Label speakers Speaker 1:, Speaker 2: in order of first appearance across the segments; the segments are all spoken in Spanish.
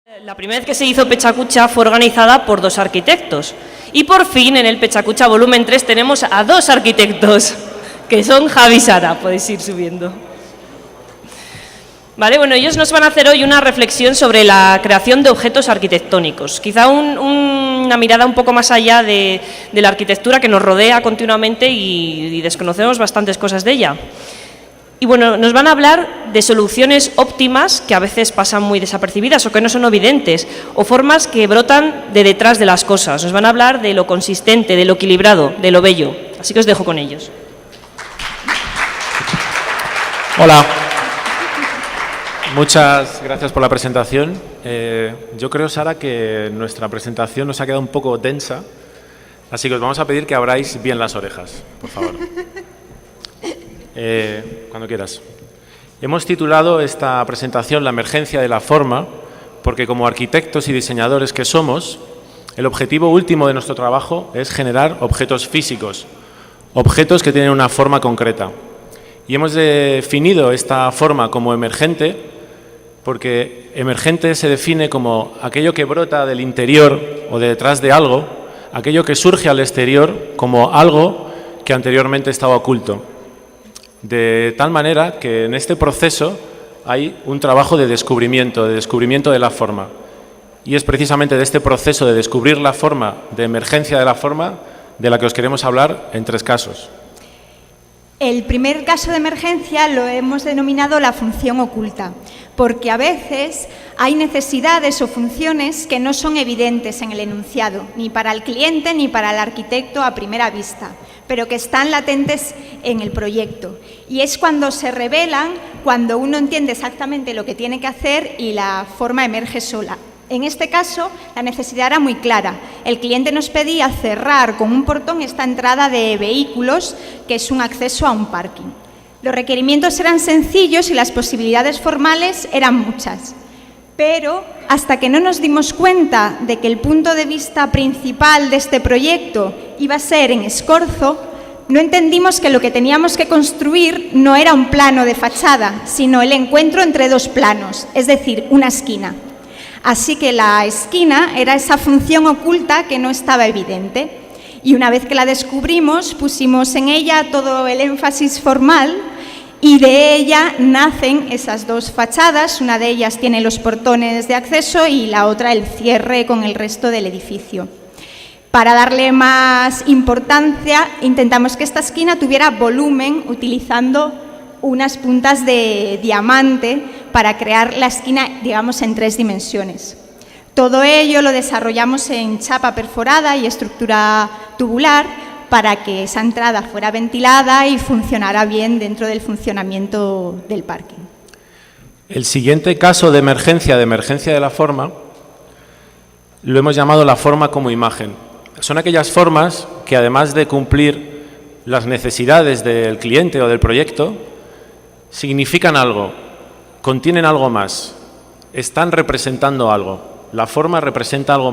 Speaker 1: La primera vez que se hizo Pechacucha fue organizada por 2 arquitectos. Y por fin, en el Pechacucha volumen 3, tenemos a 2 arquitectos, que son Javi y Sara. Podéis ir subiendo. Vale, bueno, ellos nos van a hacer hoy una reflexión sobre la creación de objetos arquitectónicos. Quizá una mirada un poco más allá de la arquitectura que nos rodea continuamente y desconocemos bastantes cosas de ella. Y bueno, nos van a hablar de soluciones óptimas que a veces pasan muy desapercibidas o que no son evidentes, o formas que brotan de detrás de las cosas. Nos van a hablar de lo consistente, de lo equilibrado, de lo bello. Así que os dejo con ellos.
Speaker 2: Hola. Muchas gracias por la presentación. Yo creo, Sara, que nuestra presentación nos ha quedado un poco densa, así que os vamos a pedir que abráis bien las orejas, por favor. Cuando quieras. Hemos titulado esta presentación La emergencia de la forma, porque como arquitectos y diseñadores que somos, el objetivo último de nuestro trabajo es generar objetos físicos, objetos que tienen una forma concreta. Y hemos definido esta forma como emergente, porque emergente se define como aquello que brota del interior o de detrás de algo, aquello que surge al exterior como algo que anteriormente estaba oculto. De tal manera que en este proceso hay un trabajo de descubrimiento de la forma. Y es precisamente de este proceso de descubrir la forma, de emergencia de la forma, de la que os queremos hablar en 3 casos.
Speaker 3: El primer caso de emergencia lo hemos denominado la función oculta, porque a veces hay necesidades o funciones que no son evidentes en el enunciado, ni para el cliente ni para el arquitecto a primera vista, pero que están latentes en el proyecto. Y es cuando se revelan, cuando uno entiende exactamente lo que tiene que hacer y la forma emerge sola. En este caso, la necesidad era muy clara. El cliente nos pedía cerrar con un portón esta entrada de vehículos, que es un acceso a un parking. Los requerimientos eran sencillos y las posibilidades formales eran muchas. Pero hasta que no nos dimos cuenta de que el punto de vista principal de este proyecto iba a ser en Escorzo, no entendimos que lo que teníamos que construir no era un plano de fachada, sino el encuentro entre 2 planos, es decir, una esquina. Así que la esquina era esa función oculta que no estaba evidente. Y una vez que la descubrimos, pusimos en ella todo el énfasis formal y de ella nacen esas 2 fachadas. Una de ellas tiene los portones de acceso y la otra el cierre con el resto del edificio. Para darle más importancia, intentamos que esta esquina tuviera volumen utilizando unas puntas de diamante para crear la esquina, digamos, en 3 dimensiones. Todo ello lo desarrollamos en chapa perforada y estructura tubular para que esa entrada fuera ventilada y funcionara bien dentro del funcionamiento del parking.
Speaker 2: El siguiente caso de emergencia de la forma lo hemos llamado la forma como imagen. Son aquellas formas que, además de cumplir las necesidades del cliente o del proyecto, significan algo, contienen algo más, están representando algo. La forma representa algo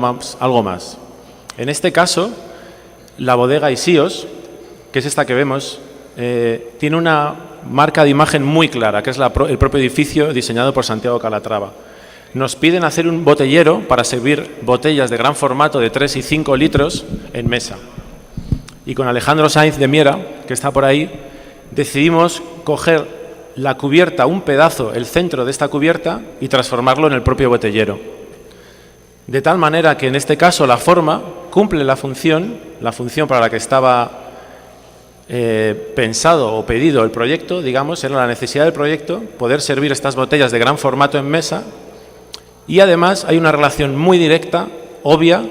Speaker 2: más. En este caso, la bodega Isios, que es esta que vemos, tiene una marca de imagen muy clara, que es el propio edificio diseñado por Santiago Calatrava. Nos piden hacer un botellero para servir botellas de gran formato de 3 y 5 litros en mesa. Y con Alejandro Sainz de Miera, que está por ahí, decidimos coger la cubierta, un pedazo, el centro de esta cubierta y transformarlo en el propio botellero. De tal manera que en este caso la forma cumple la función para la que estaba pensado o pedido el proyecto, digamos, era la necesidad del proyecto, poder servir estas botellas de gran formato en mesa, y además hay una relación muy directa, obvia,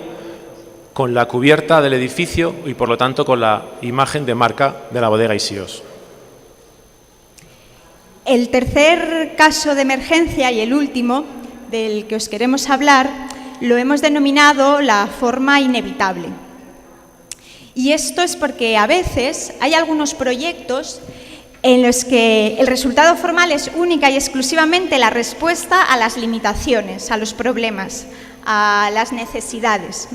Speaker 2: con la cubierta del edificio y por lo tanto con la imagen de marca de la bodega Isios.
Speaker 3: El tercer caso de emergencia y el último del que os queremos hablar lo hemos denominado la forma inevitable. Y esto es porque a veces hay algunos proyectos en los que el resultado formal es única y exclusivamente la respuesta a las limitaciones, a los problemas, a las necesidades.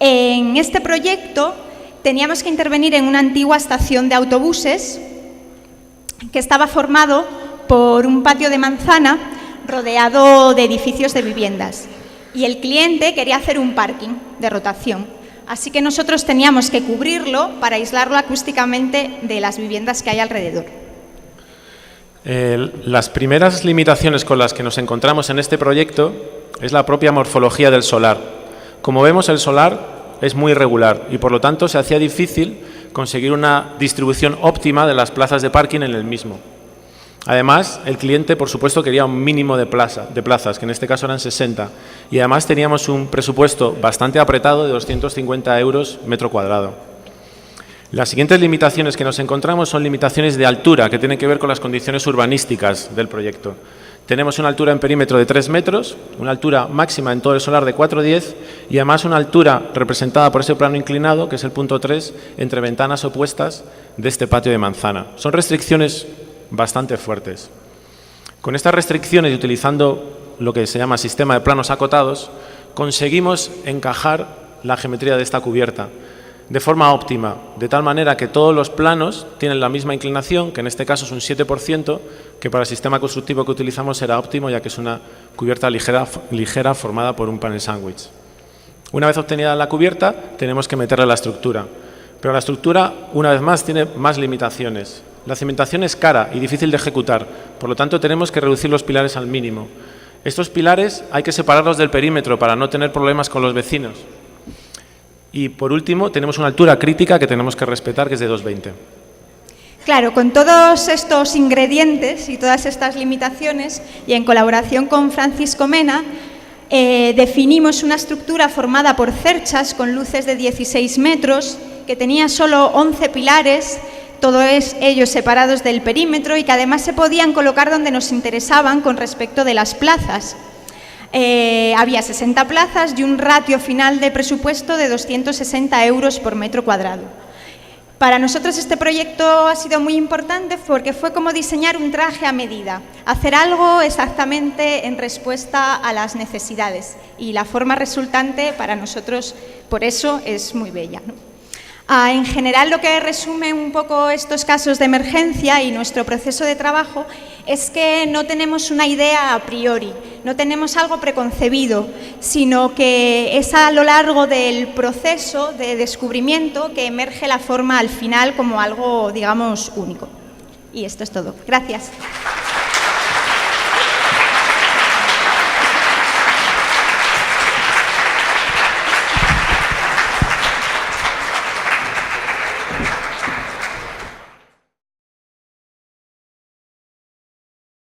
Speaker 3: En este proyecto teníamos que intervenir en una antigua estación de autobuses que estaba formado por un patio de manzana rodeado de edificios de viviendas. Y el cliente quería hacer un parking de rotación. Así que nosotros teníamos que cubrirlo para aislarlo acústicamente de las viviendas que hay alrededor.
Speaker 2: Las primeras limitaciones con las que nos encontramos en este proyecto es la propia morfología del solar. Como vemos, el solar es muy irregular y, por lo tanto, se hacía difícil conseguir una distribución óptima de las plazas de parking en el mismo. Además, el cliente, por supuesto, quería un mínimo de plazas, que en este caso eran 60, y además teníamos un presupuesto bastante apretado de 250 euros metro cuadrado. Las siguientes limitaciones que nos encontramos son limitaciones de altura, que tienen que ver con las condiciones urbanísticas del proyecto. Tenemos una altura en perímetro de 3 metros, una altura máxima en todo el solar de 4,10 y además una altura representada por ese plano inclinado, que es el punto 3, entre ventanas opuestas de este patio de manzana. Son restricciones bastante fuertes. Con estas restricciones y utilizando lo que se llama sistema de planos acotados, conseguimos encajar la geometría de esta cubierta de forma óptima, de tal manera que todos los planos tienen la misma inclinación, que en este caso es un 7%, que para el sistema constructivo que utilizamos era óptimo, ya que es una cubierta ligera formada por un panel sándwich. Una vez obtenida la cubierta, tenemos que meterle la estructura. Pero la estructura, una vez más, tiene más limitaciones. La cimentación es cara y difícil de ejecutar, por lo tanto tenemos que reducir los pilares al mínimo. Estos pilares hay que separarlos del perímetro para no tener problemas con los vecinos. Y, por último, tenemos una altura crítica que tenemos que respetar, que es de 2,20.
Speaker 3: Claro, con todos estos ingredientes y todas estas limitaciones, y en colaboración con Francisco Mena, definimos una estructura formada por cerchas con luces de 16 metros, que tenía solo 11 pilares, todos ellos separados del perímetro y que además se podían colocar donde nos interesaban con respecto de las plazas. Había 60 plazas y un ratio final de presupuesto de 260 euros por metro cuadrado. Para nosotros este proyecto ha sido muy importante porque fue como diseñar un traje a medida, hacer algo exactamente en respuesta a las necesidades, y la forma resultante para nosotros por eso es muy bella, ¿no? En general, lo que resume un poco estos casos de emergencia y nuestro proceso de trabajo es que no tenemos una idea a priori, no tenemos algo preconcebido, sino que es a lo largo del proceso de descubrimiento que emerge la forma al final como algo, digamos, único. Y esto es todo. Gracias.